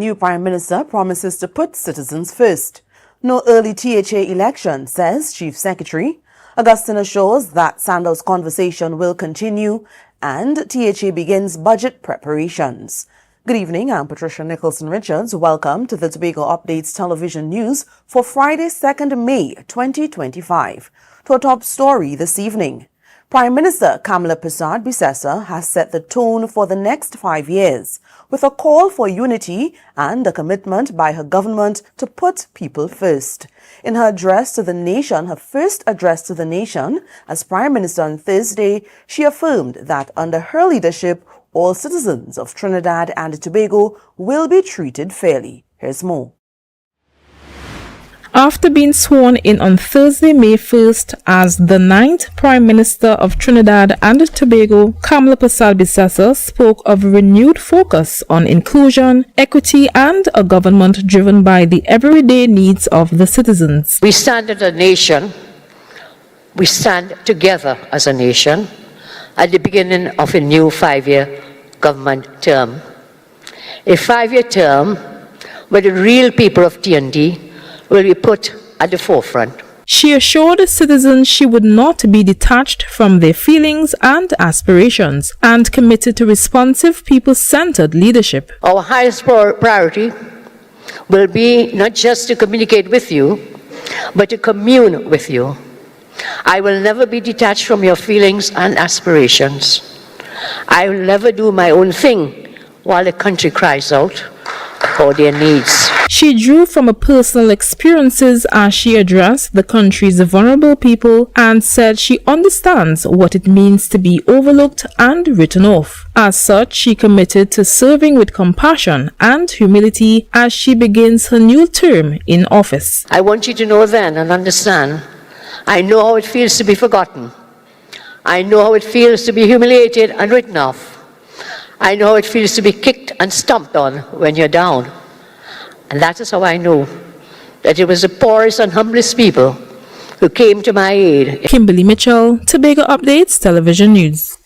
new Prime Minister promises to put citizens first. No early THA election, says Chief Secretary. Augustine assures that Sandals' conversation will continue and THA begins budget preparations. Good evening, I'm Patricia Nicholson-Richards. Welcome to the Tobago Updates Television News for Friday, 2nd May 2025. To our top story this evening. Prime Minister Kamala Persad-Bissessar has set the tone for the next 5 years with a call for unity and a commitment by her government to put people first. In her address to the nation, her first address to the nation as Prime Minister on Thursday, she affirmed that under her leadership, all citizens of Trinidad and Tobago will be treated fairly. Here's more. After being sworn in on Thursday, May 1st as the 9th Prime Minister of Trinidad and Tobago, Kamala Persad-Bissessar spoke of a renewed focus on inclusion, equity, and a government driven by the everyday needs of the citizens. We stand as a nation. We stand together as a nation at the beginning of a new 5-year government term. A 5-year term where the real people of TND will be put at the forefront. She assured citizens she would not be detached from their feelings and aspirations and committed to responsive, people-centered leadership. Our highest priority will be not just to communicate with you, but to commune with you. I will never be detached from your feelings and aspirations. I will never do my own thing while the country cries out for their needs. She drew from her personal experiences as she addressed the country's vulnerable people and said she understands what it means to be overlooked and written off. As such, she committed to serving with compassion and humility as she begins her new term in office. I want you to know then and understand, I know how it feels to be forgotten. I know how it feels to be humiliated and written off. I know how it feels to be kicked and stomped on when you're down. And that is how I know that it was the poorest and humblest people who came to my aid. Kimberly Mitchell, Tobago Updates Television News.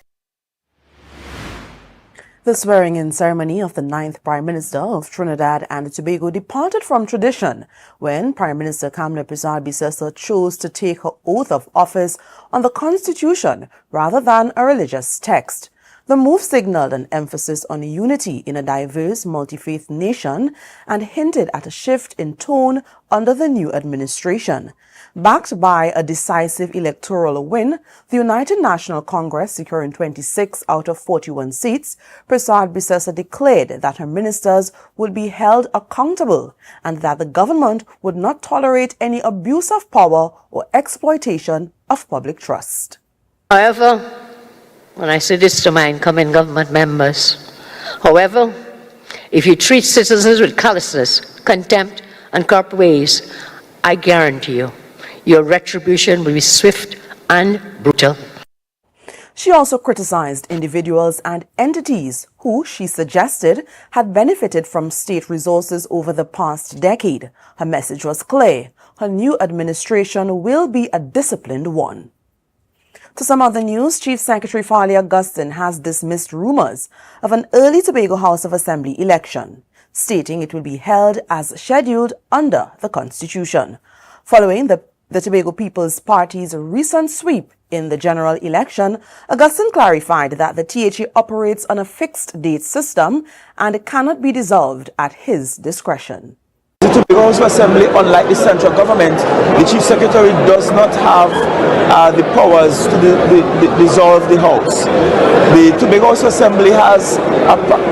The swearing-in ceremony of the 9th Prime Minister of Trinidad and Tobago departed from tradition when Prime Minister Kamala Persad-Bissessar chose to take her oath of office on the Constitution rather than a religious text. The move signaled an emphasis on unity in a diverse, multi-faith nation and hinted at a shift in tone under the new administration. Backed by a decisive electoral win, the United National Congress securing 26 out of 41 seats, Persad-Bissessar declared that her ministers would be held accountable and that the government would not tolerate any abuse of power or exploitation of public trust. However, when I say this to my incoming government members, however, if you treat citizens with callousness, contempt, and corrupt ways, I guarantee you, your retribution will be swift and brutal. She also criticized individuals and entities who, she suggested, had benefited from state resources over the past decade. Her message was clear. Her new administration will be a disciplined one. To some other news, Chief Secretary Farley Augustine has dismissed rumors of an early Tobago House of Assembly election, stating it will be held as scheduled under the Constitution. Following the Tobago People's Party's recent sweep in the general election, Augustine clarified that the THA operates on a fixed date system and cannot be dissolved at his discretion. The Tobago House of Assembly, unlike the central government, the Chief Secretary does not have the powers to dissolve the House. The Tobago House of Assembly has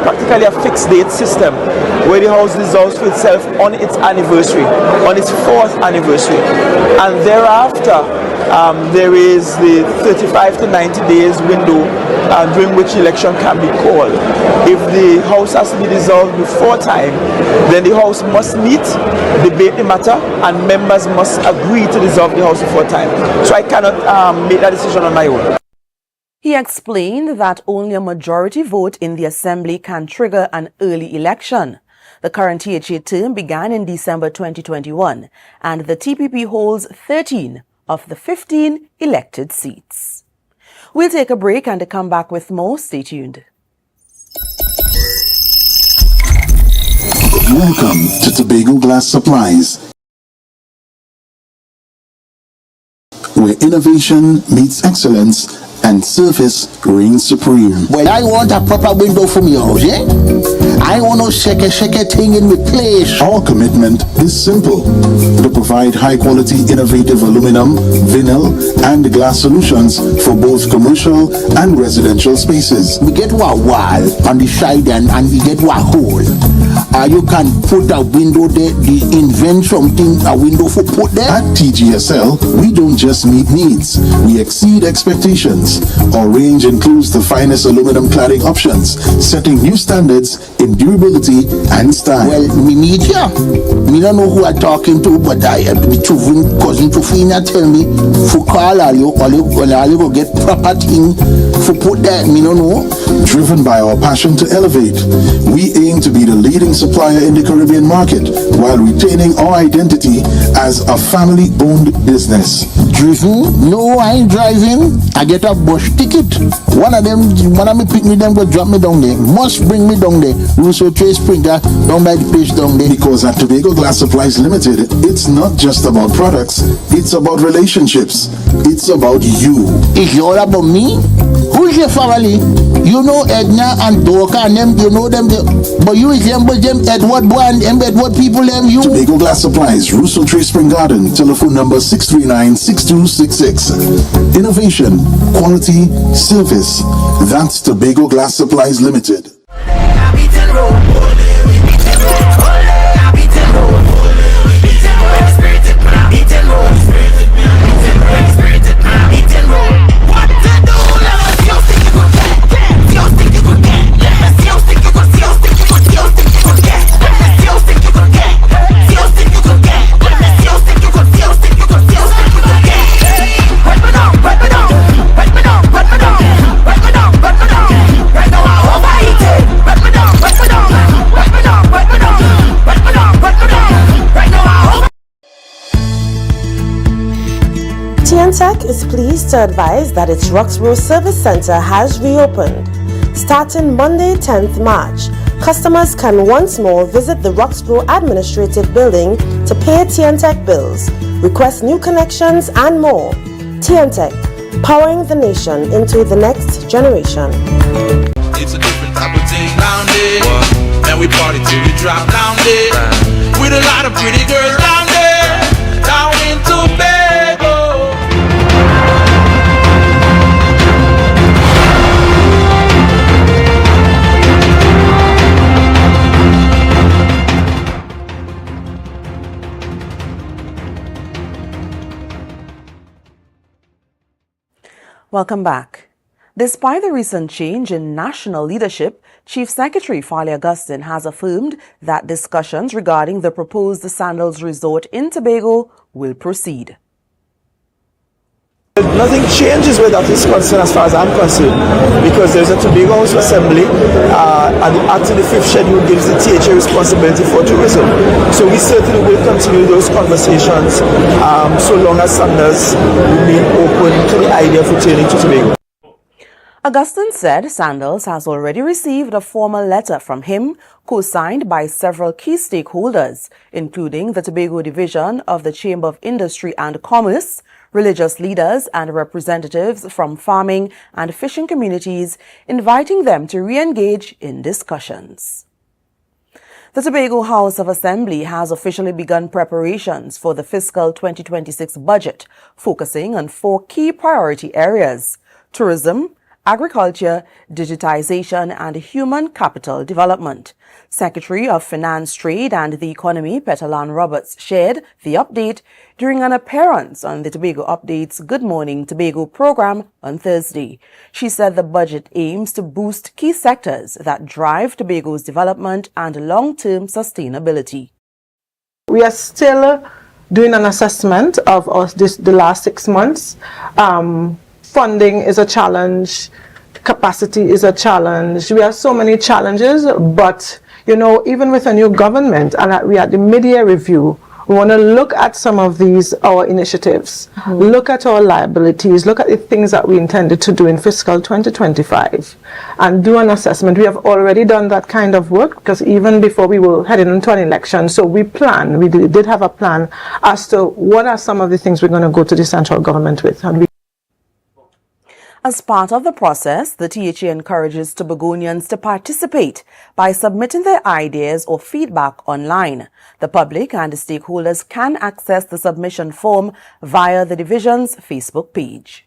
practically a fixed date system where the House dissolves for itself on its anniversary, on its 4th anniversary. And thereafter, there is the 35 to 90 days window during which election can be called. If the House has to be dissolved before time, then the House must meet, debate the matter, and members must agree to dissolve the House before time. So I cannot make that decision on my own. He explained that only a majority vote in the Assembly can trigger an early election. The current THA term began in December 2021, and the TPP holds 13 of the 15 elected seats. We'll take a break and come back with more. Stay tuned. Welcome to Tobago Glass Supplies, where innovation meets excellence and service reigns supreme. Well, I want a proper window from your house, eh? I want no shake thing in my place. Our commitment is simple: to provide high-quality, innovative aluminum, vinyl, and glass solutions for both commercial and residential spaces. We get one wall on the side and we get one hole. You can put a window there, invent something, a window for put there. At TGSL, we don't just meet needs, we exceed expectations. Our range includes the finest aluminum cladding options, setting new standards in durability and style. Well, me need ya. Me don't know who I'm talking to, but cousin Tufina tell me for call all you go get proper thing for put there. Me don't know. Driven by our passion to elevate, we aim to be the leading supplier in the Caribbean market while retaining our identity as a family-owned business. Driven? No, I ain't driving. I get a bus ticket. One of me pick me them go drop me down there. Must bring me down there. Russo Trace Springer down by the place down there. Because at Tobago Glass Supplies Limited, it's not just about products, it's about relationships. It's about you. It's all about me? Who's your family? You know Edna and Doka and them, you know them, but you resemble them Edward boy and them Edward people them you. Tobago Glass Supplies, Russo Trace Spring Garden, telephone number 639-6266. Innovation, quality, service. That's Tobago Glass Supplies Limited. TNTech is pleased to advise that its Roxborough Service Center has reopened. Starting Monday, 10th March, customers can once more visit the Roxborough Administrative Building to pay TNTech bills, request new connections, and more. TNTech, powering the nation into the next generation. It's a different type of thing down there, and we party till we drop down there, with a lot of pretty girls down there, down in Tobago. Welcome back. Despite the recent change in national leadership, Chief Secretary Farley Augustine has affirmed that discussions regarding the proposed Sandals Resort in Tobago will proceed. Nothing changes where that is concerned as far as I'm concerned, because there's a Tobago House Assembly and the Act in the 5th schedule gives the THA responsibility for tourism. So we certainly will continue those conversations so long as Sandals remain open to the idea of returning to Tobago. Augustine said Sandals has already received a formal letter from him, co-signed by several key stakeholders, including the Tobago Division of the Chamber of Industry and Commerce, religious leaders and representatives from farming and fishing communities, inviting them to re-engage in discussions. The Tobago House of Assembly has officially begun preparations for the fiscal 2026 budget, focusing on 4 key priority areas: tourism, agriculture, digitization, and human capital development. Secretary of Finance, Trade and the Economy, Petalan Roberts, shared the update during an appearance on the Tobago Update's Good Morning Tobago program on Thursday. She said the budget aims to boost key sectors that drive Tobago's development and long-term sustainability. We are still doing an assessment of the last 6 months. Funding is a challenge, capacity is a challenge. We have so many challenges, but you know, even with a new government, and we had the mid-year review, We want to look at some of these, our initiatives, look at our liabilities, look at the things that we intended to do in fiscal 2025, and do an assessment. We have already done that kind of work, because even before we were heading into an election, so we did have a plan as to what are some of the things we're going to go to the central government with. And As part of the process, the THA encourages Tobagonians to participate by submitting their ideas or feedback online. The public and the stakeholders can access the submission form via the division's Facebook page.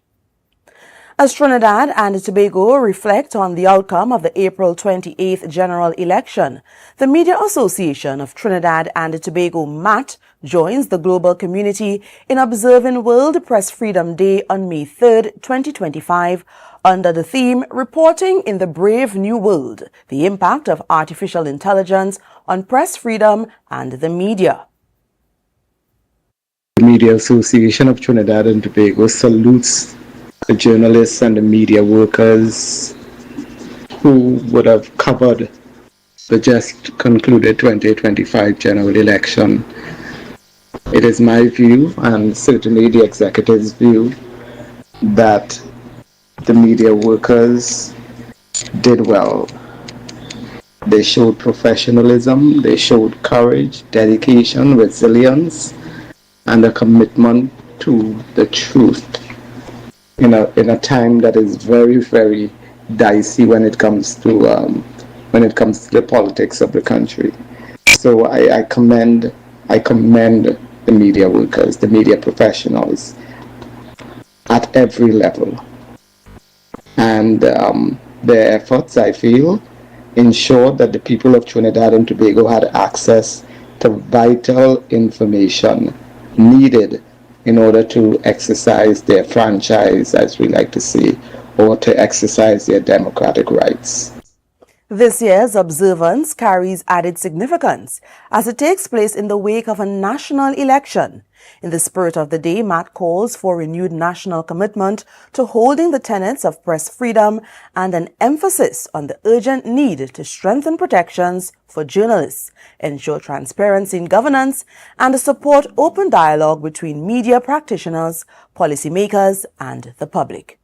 As Trinidad and Tobago reflect on the outcome of the April 28th general election, the Media Association of Trinidad and Tobago, MAT, joins the global community in observing World Press Freedom Day on May 3rd, 2025, under the theme Reporting in the Brave New World, the Impact of Artificial Intelligence on Press Freedom and the Media. The Media Association of Trinidad and Tobago salutes the journalists and the media workers who would have covered the just concluded 2025 general election. It is my view, and certainly the executive's view, that the media workers did well. They showed professionalism, they showed courage, dedication, resilience, and a commitment to the truth in a time that is very, very dicey when it comes to the politics of the country. So I commend the media workers, the media professionals at every level, and their efforts, I feel, ensured that the people of Trinidad and Tobago had access to vital information needed in order to exercise their franchise, as we like to say, or to exercise their democratic rights. This year's observance carries added significance as it takes place in the wake of a national election. In the spirit of the day, MAT calls for renewed national commitment to holding the tenets of press freedom and an emphasis on the urgent need to strengthen protections for journalists, ensure transparency in governance, and support open dialogue between media practitioners, policymakers, and the public.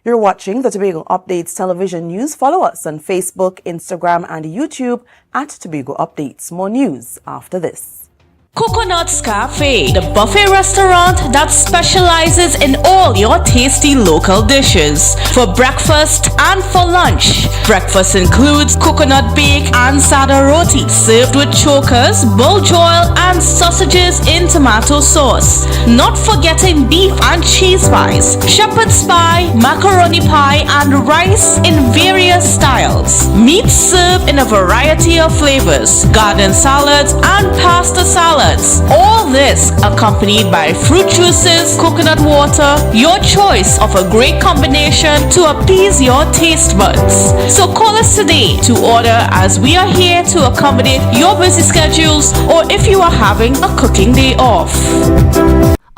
You're watching the Tobago Updates television news. Follow us on Facebook, Instagram, and YouTube at Tobago Updates. More news after this. Coconut's Cafe, the buffet restaurant that specializes in all your tasty local dishes for breakfast and for lunch. Breakfast includes coconut bake and sada roti served with chokers, bull joil, and sausages in tomato sauce. Not forgetting beef and cheese pies, shepherd's pie, macaroni pie, and rice in various styles. Meat served in a variety of flavors, garden salads, and pasta salads. All this accompanied by fruit juices, coconut water, your choice of a great combination to appease your taste buds. So call us today to order, as we are here to accommodate your busy schedules, or if you are having a cooking day off.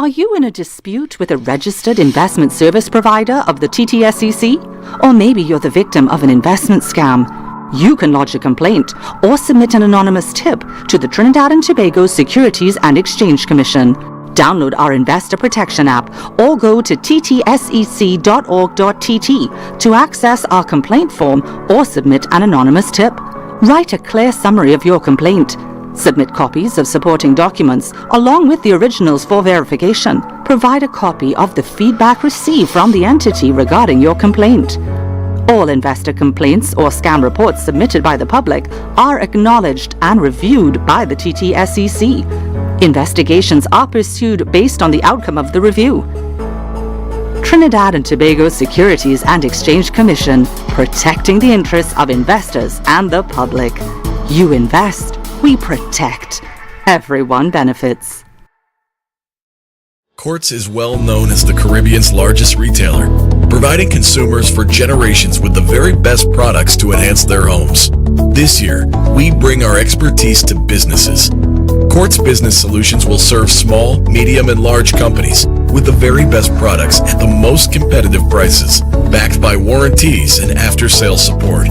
Are you in a dispute with a registered investment service provider of the TTSEC? Or maybe you're the victim of an investment scam? You can lodge a complaint or submit an anonymous tip to the Trinidad and Tobago Securities and Exchange Commission. Download our Investor Protection app or go to ttsec.org.tt to access our complaint form or submit an anonymous tip. Write a clear summary of your complaint. Submit copies of supporting documents along with the originals for verification. Provide a copy of the feedback received from the entity regarding your complaint. All investor complaints or scam reports submitted by the public are acknowledged and reviewed by the TTSEC. Investigations are pursued based on the outcome of the review. Trinidad and Tobago Securities and Exchange Commission, protecting the interests of investors and the public. You invest, we protect. Everyone benefits. Quartz is well known as the Caribbean's largest retailer, providing consumers for generations with the very best products to enhance their homes. This year, we bring our expertise to businesses. Quartz Business Solutions will serve small, medium, and large companies with the very best products at the most competitive prices, backed by warranties and after-sales support.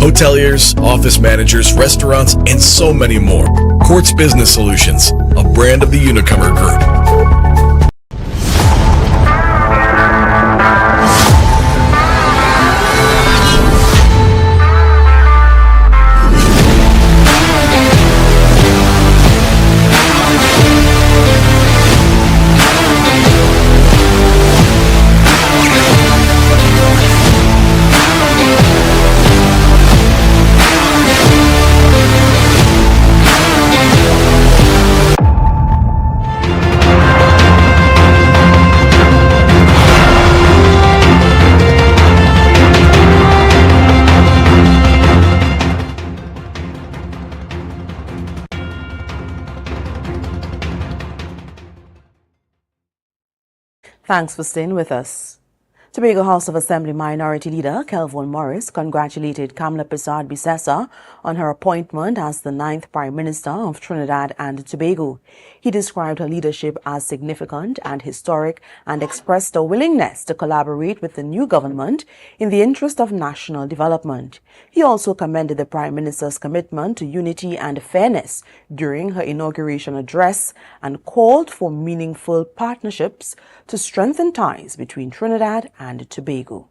hoteliers, office managers, restaurants, and so many more. Quartz Business Solutions, a brand of the Unicomer Group. Thanks for staying with us. Tobago House of Assembly Minority Leader Kelvin Morris congratulated Kamala Persad-Bissessar on her appointment as the 9th Prime Minister of Trinidad and Tobago. He described her leadership as significant and historic and expressed a willingness to collaborate with the new government in the interest of national development. He also commended the Prime Minister's commitment to unity and fairness during her inauguration address and called for meaningful partnerships to strengthen ties between Trinidad and Tobago.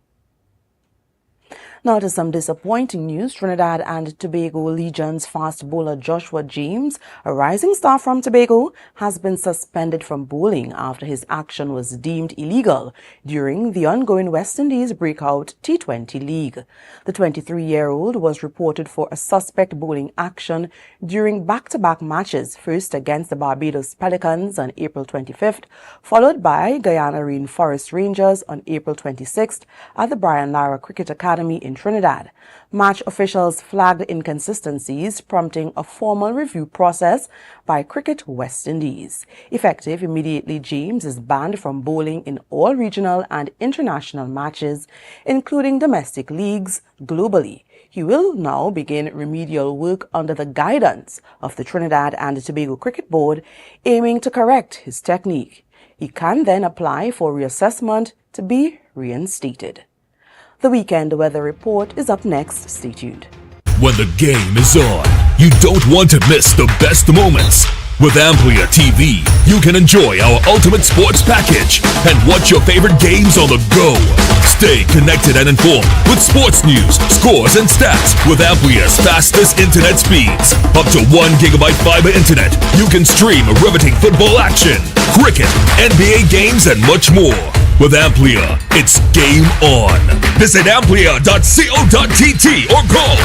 Now to some disappointing news. Trinidad and Tobago Legion's fast bowler Joshua James, a rising star from Tobago, has been suspended from bowling after his action was deemed illegal during the ongoing West Indies breakout T20 League. The 23-year-old was reported for a suspect bowling action during back-to-back matches, first against the Barbados Pelicans on April 25th, followed by Guyana Rainforest Rangers on April 26th at the Brian Lara Cricket Academy in Trinidad. Match officials flagged inconsistencies, prompting a formal review process by Cricket West Indies. Effective immediately, James is banned from bowling in all regional and international matches, including domestic leagues globally. He will now begin remedial work under the guidance of the Trinidad and Tobago Cricket Board, aiming to correct his technique. He can then apply for reassessment to be reinstated. The weekend weather report is up next. Stay tuned. When the game is on, you don't want to miss the best moments. With AMPLIA TV, you can enjoy our ultimate sports package and watch your favorite games on the go. Stay connected and informed with sports news, scores, and stats with AMPLIA's fastest internet speeds. Up to 1 gigabyte fiber internet, you can stream riveting football action, cricket, NBA games, and much more. With AMPLIA, it's game on. Visit amplia.co.tt or call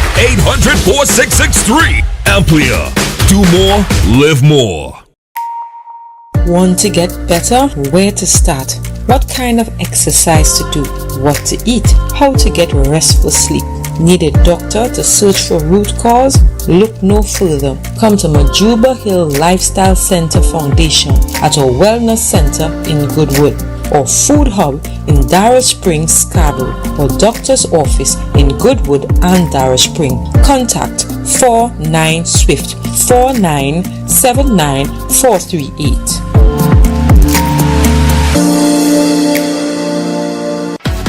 800-4663. AMPLIA. Do more, live more. Want to get better? Where to start? What kind of exercise to do? What to eat? How to get restful sleep? Need a doctor to search for root cause? Look no further. Come to Majuba Hill Lifestyle Center Foundation at our Wellness Center in Goodwood, or Food Hub in Darrow Springs, Scarborough, or Doctor's Office in Goodwood and Darrow Spring. Contact 49 Swift 4979 438.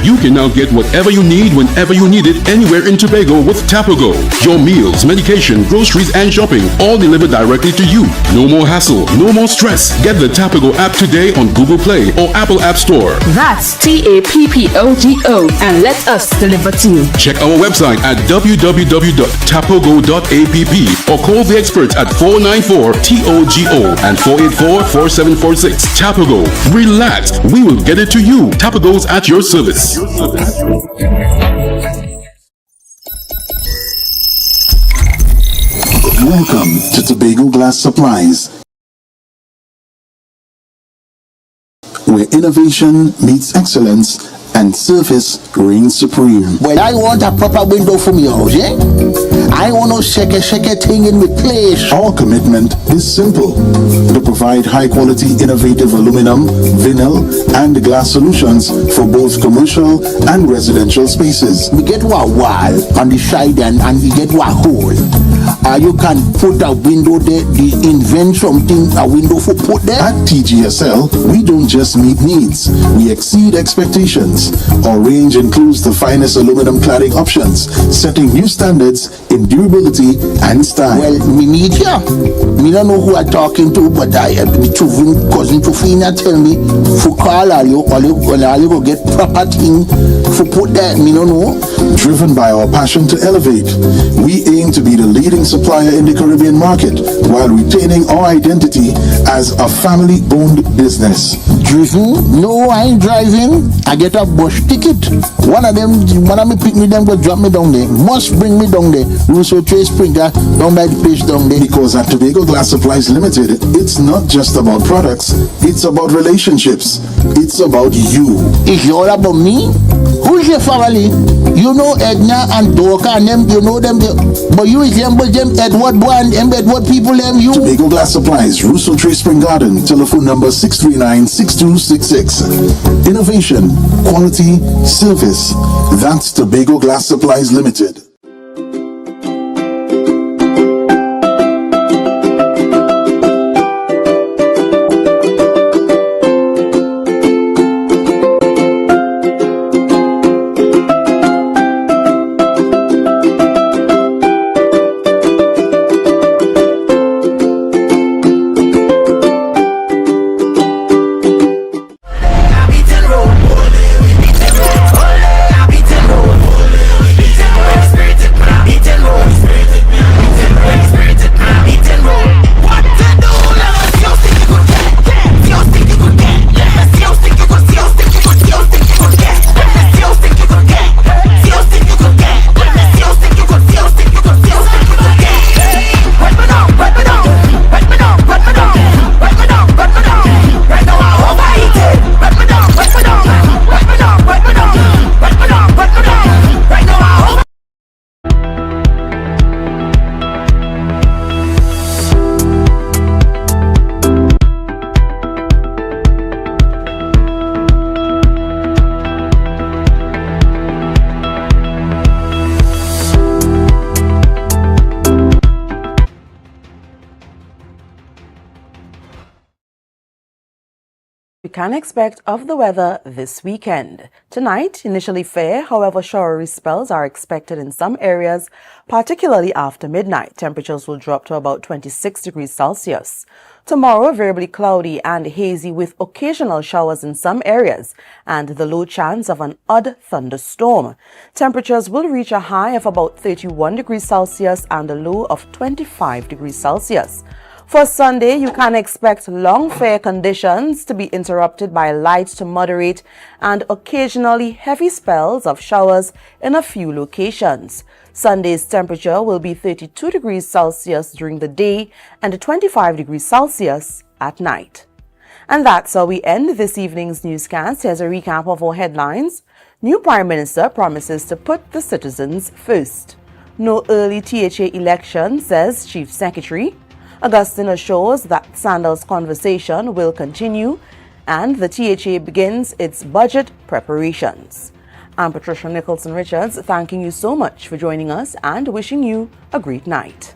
You can now get whatever you need whenever you need it anywhere in Tobago with Tobago. Your meals, medication, groceries, and shopping all delivered directly to you. No more hassle, no more stress. Get the Tobago app today on Google Play or Apple App Store. That's TAPPOGO and let us deliver to you. Check our website at www.tapogo.app or call the experts at 494-TOGO and 484-4746. Tobago. Relax. We will get it to you. Tobago's at your service. Welcome to Tobago Glass Supplies, where innovation meets excellence and service reigns supreme. Well, I want a proper window for me house, yeah? I want no shake thing in with place. Our commitment is simple: to provide high-quality, innovative aluminum, vinyl, and glass solutions for both commercial and residential spaces. We get one wall on the side and we get one hole. You can put a window there, invent something, a window for put there. At TGSL, we don't just meet needs, we exceed expectations. Our range includes the finest aluminum cladding options, setting new standards in durability and style. Well, me need ya. Me don't know who I'm talking to, but I have cousin Tofina tell me for call all you go get proper thing for put that. Me don't know. Driven by our passion to elevate, we aim to be the leading supplier in the Caribbean market while retaining our identity as a family-owned business. Driven? No, I ain't driving. I get a bus ticket. One of me pick me them go drop me down there. Must bring me down there. Russo Trace Springer down by the place down there. Because at Tobago Glass Supplies Limited, it's not just about products, it's about relationships. It's about you. It's all about me? Who's your family? You know Edna and Dorka and them, you know them, but you resemble them Edward boy and them Edward people them you. Tobago Glass Supplies, Russo Trace Spring Garden, telephone number 639-6266. Innovation, quality, service. That's Tobago Glass Supplies Limited. We can expect of the weather this weekend. Tonight, initially fair, however, showery spells are expected in some areas, particularly after midnight. Temperatures will drop to about 26 degrees Celsius. Tomorrow, variably cloudy and hazy with occasional showers in some areas and the low chance of an odd thunderstorm. Temperatures will reach a high of about 31 degrees Celsius and a low of 25 degrees Celsius. For Sunday, you can expect long fair conditions to be interrupted by light to moderate and occasionally heavy spells of showers in a few locations. Sunday's temperature will be 32 degrees Celsius during the day and 25 degrees Celsius at night. And that's how we end this evening's newscast. Here's a recap of our headlines. New Prime Minister promises to put the citizens first. No early THA election, says Chief Secretary. Augustine assures that Sandals conversation will continue and the THA begins its budget preparations. I'm Patricia Nicholson Richards, thanking you so much for joining us and wishing you a great night.